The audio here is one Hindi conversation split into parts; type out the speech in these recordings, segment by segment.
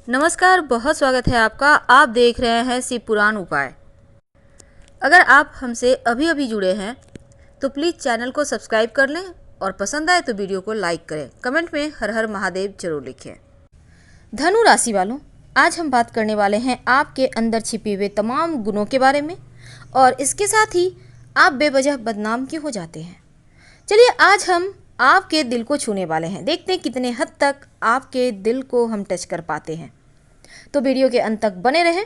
नमस्कार, बहुत स्वागत है आपका। आप देख रहे हैं शिव पुराण उपाय। अगर आप हमसे अभी अभी जुड़े हैं तो प्लीज़ चैनल को सब्सक्राइब कर लें और पसंद आए तो वीडियो को लाइक करें। कमेंट में हर हर महादेव जरूर लिखें। धनु राशि वालों, आज हम बात करने वाले हैं आपके अंदर छिपे हुए तमाम गुणों के बारे में और इसके साथ ही आप बेवजह बदनाम क्यों हो जाते हैं। चलिए, आज हम आपके दिल को छूने वाले हैं। देखते हैं कितने हद तक आपके दिल को हम टच कर पाते हैं। तो वीडियो के अंत तक बने रहें।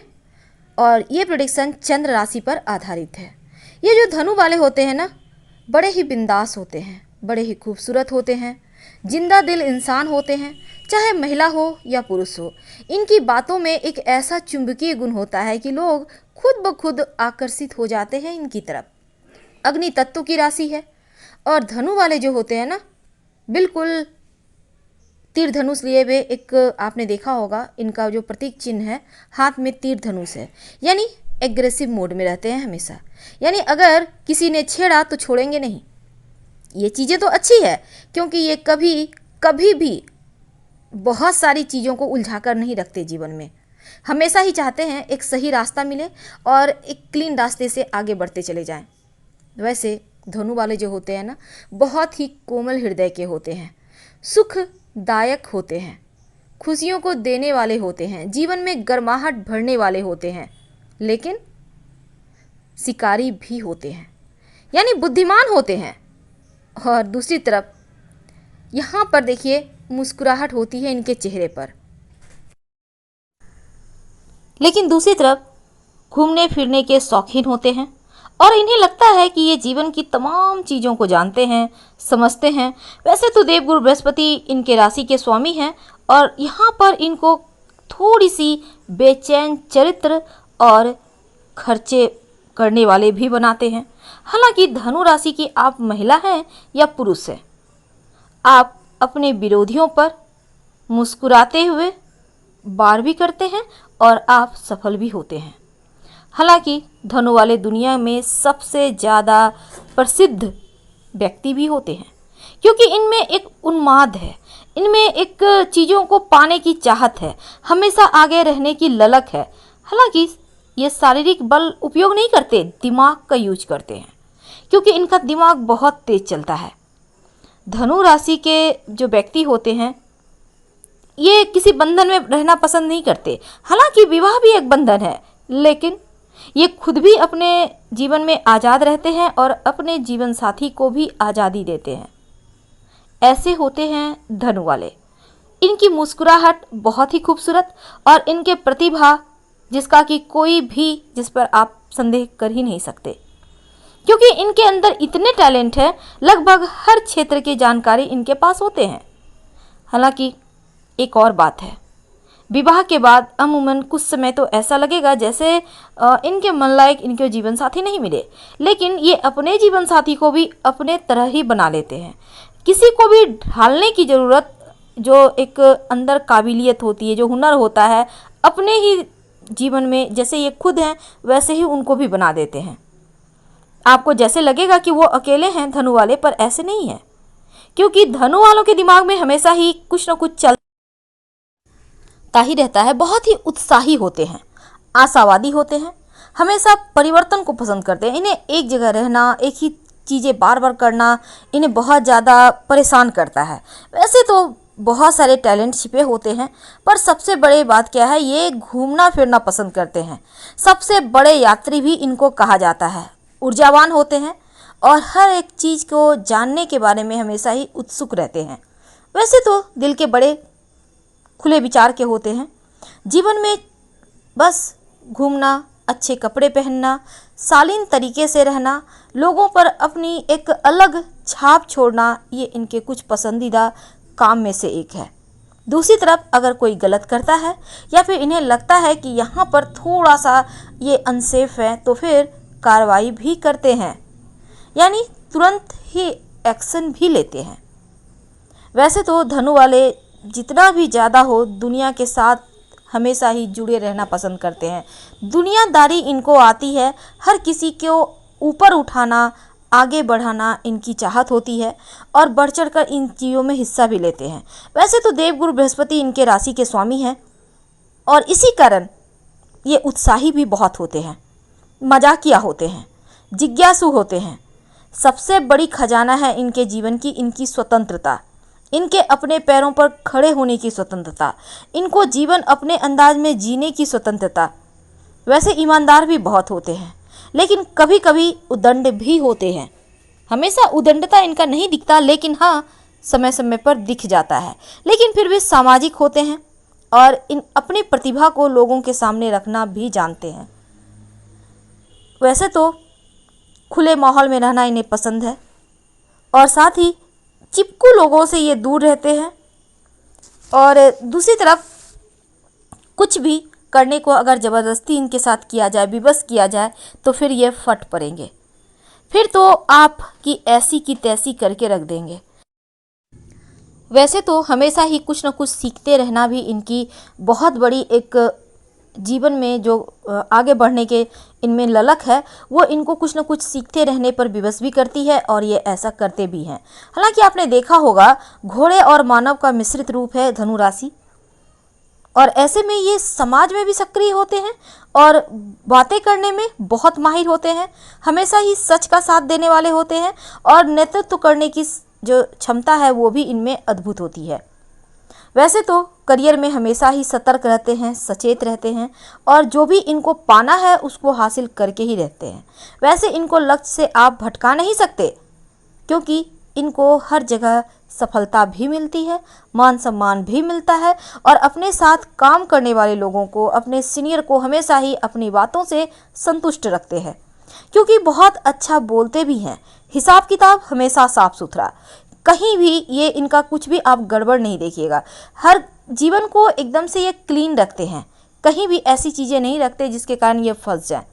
और ये प्रेडिक्शन चंद्र राशि पर आधारित है। ये जो धनु वाले होते हैं ना, बड़े ही बिंदास होते हैं, बड़े ही खूबसूरत होते हैं, जिंदा दिल इंसान होते हैं, चाहे महिला हो या पुरुष हो। इनकी बातों में एक ऐसा चुंबकीय गुण होता है कि लोग खुद ब खुद आकर्षित हो जाते हैं इनकी तरफ। अग्नि तत्व की राशि है और धनु वाले जो होते हैं ना, बिल्कुल तीर धनुष लिए हुए, एक आपने देखा होगा इनका जो प्रतीक चिन्ह है, हाथ में तीर धनुष है, यानी एग्रेसिव मोड में रहते हैं हमेशा। यानी अगर किसी ने छेड़ा तो छोड़ेंगे नहीं। ये चीज़ें तो अच्छी है क्योंकि ये कभी भी बहुत सारी चीज़ों को उलझा कर नहीं रखते जीवन में। हमेशा ही चाहते हैं एक सही रास्ता मिले और एक क्लीन रास्ते से आगे बढ़ते चले जाएं। वैसे धनु वाले जो होते हैं ना, बहुत ही कोमल हृदय के होते हैं, सुखदायक होते हैं, खुशियों को देने वाले होते हैं, जीवन में गर्माहट भरने वाले होते हैं, लेकिन शिकारी भी होते हैं, यानी बुद्धिमान होते हैं। और दूसरी तरफ यहाँ पर देखिए, मुस्कुराहट होती है इनके चेहरे पर, लेकिन दूसरी तरफ घूमने फिरने के शौकीन होते हैं और इन्हें लगता है कि ये जीवन की तमाम चीज़ों को जानते हैं, समझते हैं। वैसे तो देवगुरु बृहस्पति इनके राशि के स्वामी हैं और यहाँ पर इनको थोड़ी सी बेचैन चरित्र और खर्चे करने वाले भी बनाते हैं। हालांकि धनु राशि की आप महिला हैं या पुरुष हैं, आप अपने विरोधियों पर मुस्कुराते हुए वार भी करते हैं और आप सफल भी होते हैं। हालांकि धनु वाले दुनिया में सबसे ज़्यादा प्रसिद्ध व्यक्ति भी होते हैं क्योंकि इनमें एक उन्माद है, इनमें एक चीज़ों को पाने की चाहत है, हमेशा आगे रहने की ललक है। हालांकि ये शारीरिक बल उपयोग नहीं करते, दिमाग का यूज करते हैं क्योंकि इनका दिमाग बहुत तेज चलता है। धनु राशि के जो व्यक्ति होते हैं ये किसी बंधन में रहना पसंद नहीं करते। हालांकि विवाह भी एक बंधन है, लेकिन ये खुद भी अपने जीवन में आज़ाद रहते हैं और अपने जीवन साथी को भी आज़ादी देते हैं। ऐसे होते हैं धनु वाले। इनकी मुस्कुराहट बहुत ही खूबसूरत और इनके प्रतिभा जिसका कि कोई भी जिस पर आप संदेह कर ही नहीं सकते, क्योंकि इनके अंदर इतने टैलेंट है, लगभग हर क्षेत्र की जानकारी इनके पास होते हैं। हालांकि एक और बात है, विवाह के बाद अमूमन कुछ समय तो ऐसा लगेगा जैसे इनके मन लायक इनके जीवन साथी नहीं मिले, लेकिन ये अपने जीवन साथी को भी अपने तरह ही बना लेते हैं। किसी को भी ढालने की ज़रूरत, जो एक अंदर काबिलियत होती है, जो हुनर होता है, अपने ही जीवन में जैसे ये खुद हैं वैसे ही उनको भी बना देते हैं। आपको जैसे लगेगा कि वो अकेले हैं धनु वाले, पर ऐसे नहीं है, क्योंकि धनु वालों के दिमाग में हमेशा ही कुछ ना कुछ चलता ही रहता है। बहुत ही उत्साही होते हैं, आशावादी होते हैं, हमेशा परिवर्तन को पसंद करते हैं। इन्हें एक जगह रहना, एक ही चीज़ें बार बार करना इन्हें बहुत ज़्यादा परेशान करता है। वैसे तो बहुत सारे टैलेंट छिपे होते हैं, पर सबसे बड़ी बात क्या है, ये घूमना फिरना पसंद करते हैं। सबसे बड़े यात्री भी इनको कहा जाता है। ऊर्जावान होते हैं और हर एक चीज़ को जानने के बारे में हमेशा ही उत्सुक रहते हैं। वैसे तो दिल के बड़े खुले विचार के होते हैं। जीवन में बस घूमना, अच्छे कपड़े पहनना, शालीन तरीके से रहना, लोगों पर अपनी एक अलग छाप छोड़ना, ये इनके कुछ पसंदीदा काम में से एक है। दूसरी तरफ अगर कोई गलत करता है या फिर इन्हें लगता है कि यहाँ पर थोड़ा सा ये अनसेफ है, तो फिर कार्रवाई भी करते हैं, यानी तुरंत ही एक्शन भी लेते हैं। वैसे तो धनु वाले जितना भी ज़्यादा हो दुनिया के साथ हमेशा ही जुड़े रहना पसंद करते हैं। दुनियादारी इनको आती है, हर किसी को ऊपर उठाना, आगे बढ़ाना इनकी चाहत होती है और बढ़ चढ़ कर इन चीज़ों में हिस्सा भी लेते हैं। वैसे तो देवगुरु बृहस्पति इनके राशि के स्वामी हैं, और इसी कारण ये उत्साही भी बहुत होते हैं, मजाकिया होते हैं, जिज्ञासु होते हैं। सबसे बड़ी खजाना है इनके जीवन की इनकी स्वतंत्रता, इनके अपने पैरों पर खड़े होने की स्वतंत्रता, इनको जीवन अपने अंदाज में जीने की स्वतंत्रता। वैसे ईमानदार भी बहुत होते हैं, लेकिन कभी कभी उदंड भी होते हैं। हमेशा उदंडता इनका नहीं दिखता, लेकिन हाँ समय समय पर दिख जाता है। लेकिन फिर भी सामाजिक होते हैं और इन अपनी प्रतिभा को लोगों के सामने रखना भी जानते हैं। वैसे तो खुले माहौल में रहना इन्हें पसंद है और साथ ही चिपकू लोगों से ये दूर रहते हैं। और दूसरी तरफ कुछ भी करने को अगर ज़बरदस्ती इनके साथ किया जाए, विवश किया जाए, तो फिर ये फट पड़ेंगे, फिर तो आपकी ऐसी की तैसी करके रख देंगे। वैसे तो हमेशा ही कुछ न कुछ सीखते रहना भी इनकी बहुत बड़ी एक जीवन में जो आगे बढ़ने के इनमें ललक है, वो इनको कुछ न कुछ सीखते रहने पर विवश भी करती है और ये ऐसा करते भी हैं। हालांकि आपने देखा होगा घोड़े और मानव का मिश्रित रूप है धनु राशि, और ऐसे में ये समाज में भी सक्रिय होते हैं और बातें करने में बहुत माहिर होते हैं, हमेशा ही सच का साथ देने वाले होते हैं और नेतृत्व करने की जो क्षमता है वो भी इनमें अद्भुत होती है। वैसे तो करियर में हमेशा ही सतर्क रहते हैं, सचेत रहते हैं और जो भी इनको पाना है उसको हासिल करके ही रहते हैं। वैसे इनको लक्ष्य से आप भटका नहीं सकते, क्योंकि इनको हर जगह सफलता भी मिलती है, मान सम्मान भी मिलता है और अपने साथ काम करने वाले लोगों को, अपने सीनियर को हमेशा ही अपनी बातों से संतुष्ट रखते हैं, क्योंकि बहुत अच्छा बोलते भी हैं। हिसाब किताब हमेशा साफ सुथरा, कहीं भी ये इनका कुछ भी आप गड़बड़ नहीं देखिएगा। हर जीवन को एकदम से ये क्लीन रखते हैं, कहीं भी ऐसी चीज़ें नहीं रखते जिसके कारण ये फंस जाए।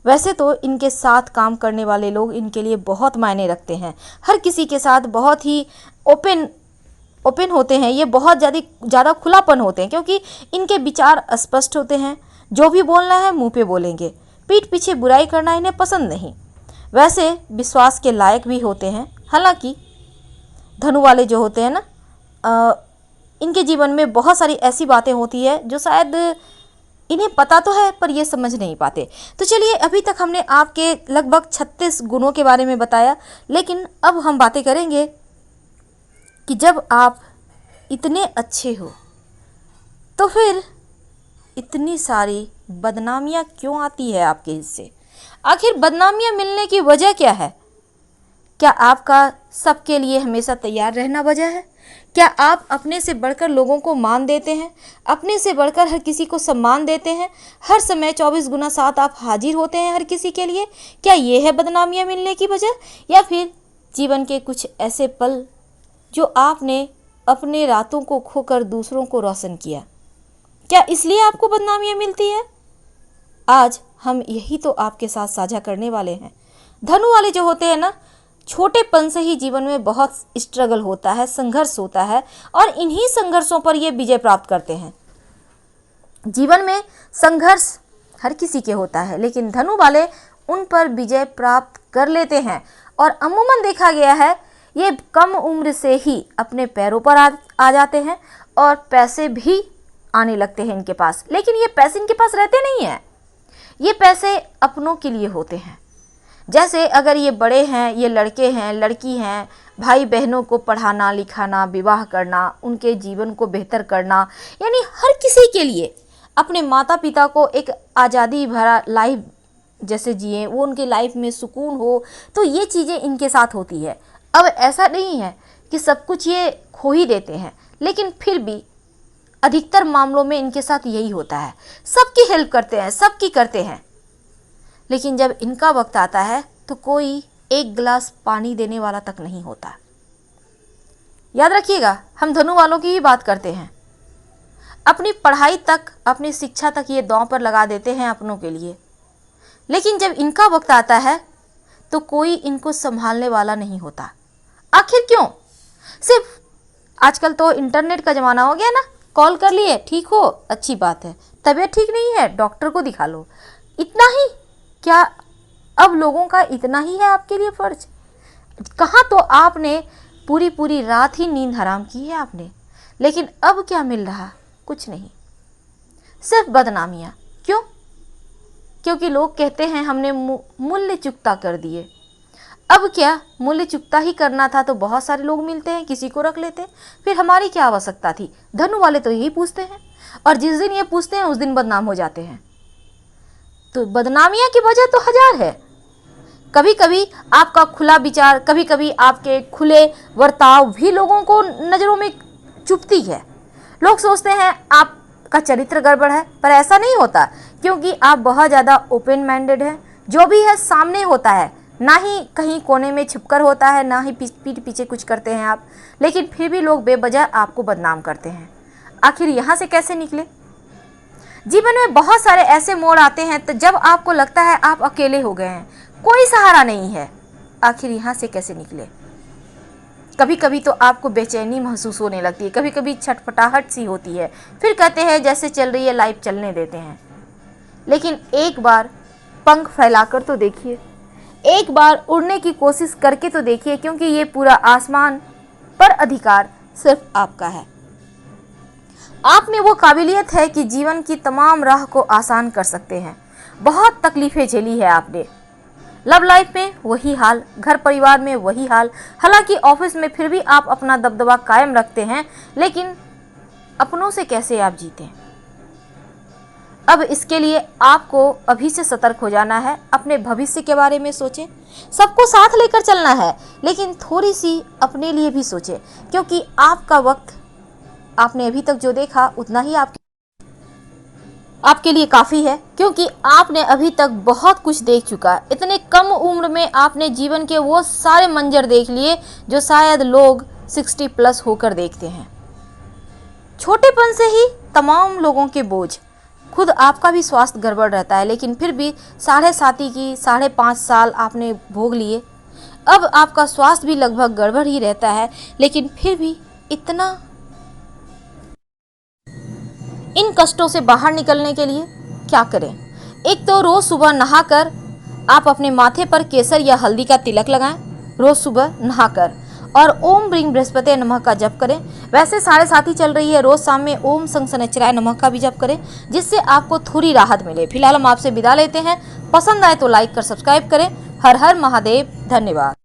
वैसे तो इनके साथ काम करने वाले लोग इनके लिए बहुत मायने रखते हैं, हर किसी के साथ बहुत ही ओपन होते हैं, ये बहुत ज़्यादा खुलापन होते हैं, क्योंकि इनके विचार स्पष्ट होते हैं। जो भी बोलना है मुंह पे बोलेंगे, पीठ पीछे बुराई करना इन्हें पसंद नहीं। वैसे विश्वास के लायक भी होते हैं। हालांकि धनु वाले जो होते हैं ना, इनके जीवन में बहुत सारी ऐसी बातें होती है जो शायद इन्हें पता तो है पर ये समझ नहीं पाते। तो चलिए, अभी तक हमने आपके लगभग 36 गुणों के बारे में बताया, लेकिन अब हम बातें करेंगे कि जब आप इतने अच्छे हो तो फिर इतनी सारी बदनामियाँ क्यों आती है आपके हिस्से? आखिर बदनामियाँ मिलने की वजह क्या है? क्या आपका सबके लिए हमेशा तैयार रहना वजह है? क्या आप अपने से बढ़कर लोगों को मान देते हैं, अपने से बढ़कर हर किसी को सम्मान देते हैं, हर समय 24x7 आप हाजिर होते हैं हर किसी के लिए? क्या ये है बदनामियाँ मिलने की वजह? या फिर जीवन के कुछ ऐसे पल जो आपने अपने रातों को खोकर दूसरों को रोशन किया, क्या इसलिए आपको बदनामियाँ मिलती है? आज हम यही तो आपके साथ साझा करने वाले हैं। धनु वाले जो होते हैं ना, छोटेपन से ही जीवन में बहुत स्ट्रगल होता है, संघर्ष होता है और इन्हीं संघर्षों पर ये विजय प्राप्त करते हैं। जीवन में संघर्ष हर किसी के होता है, लेकिन धनु वाले उन पर विजय प्राप्त कर लेते हैं और अमूमन देखा गया है ये कम उम्र से ही अपने पैरों पर आ जाते हैं और पैसे भी आने लगते हैं इनके पास। लेकिन ये पैसे इनके पास रहते नहीं हैं, ये पैसे अपनों के लिए होते हैं। जैसे अगर ये बड़े हैं, ये लड़के हैं, लड़की हैं, भाई बहनों को पढ़ाना लिखाना, विवाह करना, उनके जीवन को बेहतर करना, यानी हर किसी के लिए अपने माता पिता को एक आज़ादी भरा लाइफ जैसे जिए, वो उनकी लाइफ में सुकून हो, तो ये चीज़ें इनके साथ होती है। अब ऐसा नहीं है कि सब कुछ ये खो ही देते हैं, लेकिन फिर भी अधिकतर मामलों में इनके साथ यही होता है। सबकी हेल्प करते हैं, सबकी करते हैं, लेकिन जब इनका वक्त आता है तो कोई एक गिलास पानी देने वाला तक नहीं होता। याद रखिएगा, हम धनु वालों की ही बात करते हैं। अपनी पढ़ाई तक, अपनी शिक्षा तक ये दांव पर लगा देते हैं अपनों के लिए, लेकिन जब इनका वक्त आता है तो कोई इनको संभालने वाला नहीं होता। आखिर क्यों? सिर्फ आजकल तो इंटरनेट का ज़माना हो गया ना, कॉल कर लिए, ठीक हो, अच्छी बात है, तबीयत ठीक नहीं है, डॉक्टर को दिखा लो, इतना ही। क्या अब लोगों का इतना ही है आपके लिए फ़र्ज? कहाँ तो आपने पूरी पूरी रात ही नींद हराम की है आपने, लेकिन अब क्या मिल रहा? कुछ नहीं। सिर्फ बदनामियाँ। क्यों? क्योंकि लोग कहते हैं हमने मूल्य चुकता कर दिए। अब क्या मूल्य चुकता ही करना था तो बहुत सारे लोग मिलते हैं, किसी को रख लेते, फिर हमारी क्या आवश्यकता थी। धनु वाले तो यही पूछते हैं, और जिस दिन ये पूछते हैं उस दिन बदनाम हो जाते हैं। तो बदनामियां की वजह तो हजार है। कभी कभी आपका खुला विचार, कभी कभी आपके खुले वर्ताव भी लोगों को नज़रों में चुभती है। लोग सोचते हैं आपका चरित्र गड़बड़ है, पर ऐसा नहीं होता, क्योंकि आप बहुत ज़्यादा ओपन माइंडेड हैं। जो भी है सामने होता है, ना ही कहीं कोने में छिपकर होता है, ना ही पीठ पीछे कुछ करते हैं आप। लेकिन फिर भी लोग बेवजह आपको बदनाम करते हैं। आखिर यहाँ से कैसे निकले? जीवन में बहुत सारे ऐसे मोड़ आते हैं तो जब आपको लगता है आप अकेले हो गए हैं, कोई सहारा नहीं है। आखिर यहाँ से कैसे निकले? कभी कभी तो आपको बेचैनी महसूस होने लगती है, कभी कभी छटपटाहट सी होती है, फिर कहते हैं जैसे चल रही है लाइफ चलने देते हैं। लेकिन एक बार पंख फैलाकर तो देखिए, एक बार उड़ने की कोशिश करके तो देखिए, क्योंकि ये पूरा आसमान पर अधिकार सिर्फ आपका है। आप में वो काबिलियत है कि जीवन की तमाम राह को आसान कर सकते हैं। बहुत तकलीफें झेली है आपने, लव लाइफ में वही हाल, घर परिवार में वही हाल। हालांकि ऑफिस में फिर भी आप अपना दबदबा कायम रखते हैं, लेकिन अपनों से कैसे आप जीते? अब इसके लिए आपको अभी से सतर्क हो जाना है। अपने भविष्य के बारे में सोचें। सबको साथ लेकर चलना है, लेकिन थोड़ी सी अपने लिए भी सोचें, क्योंकि आपका वक्त आपने अभी तक जो देखा उतना ही आपके लिए काफ़ी है, क्योंकि आपने अभी तक बहुत कुछ देख चुका। इतने कम उम्र में आपने जीवन के वो सारे मंजर देख लिए जो शायद लोग 60+ होकर देखते हैं। छोटेपन से ही तमाम लोगों के बोझ, खुद आपका भी स्वास्थ्य गड़बड़ रहता है, लेकिन फिर भी 5.5 साल आपने भोग लिए। अब आपका स्वास्थ्य भी लगभग गड़बड़ ही रहता है, लेकिन फिर भी इतना इन कष्टों से बाहर निकलने के लिए क्या करें? एक तो रोज़ सुबह नहाकर आप अपने माथे पर केसर या हल्दी का तिलक लगाएं, रोज़ सुबह नहाकर, और ओम ब्रीं बृहस्पति नमः का जप करें। वैसे 7:30 चल रही है, रोज़ शाम में ओम संग शनैश्चराय नमः का भी जप करें, जिससे आपको थोड़ी राहत मिले। फिलहाल हम आपसे विदा लेते हैं। पसंद आए तो लाइक कर सब्सक्राइब करें। हर हर महादेव। धन्यवाद।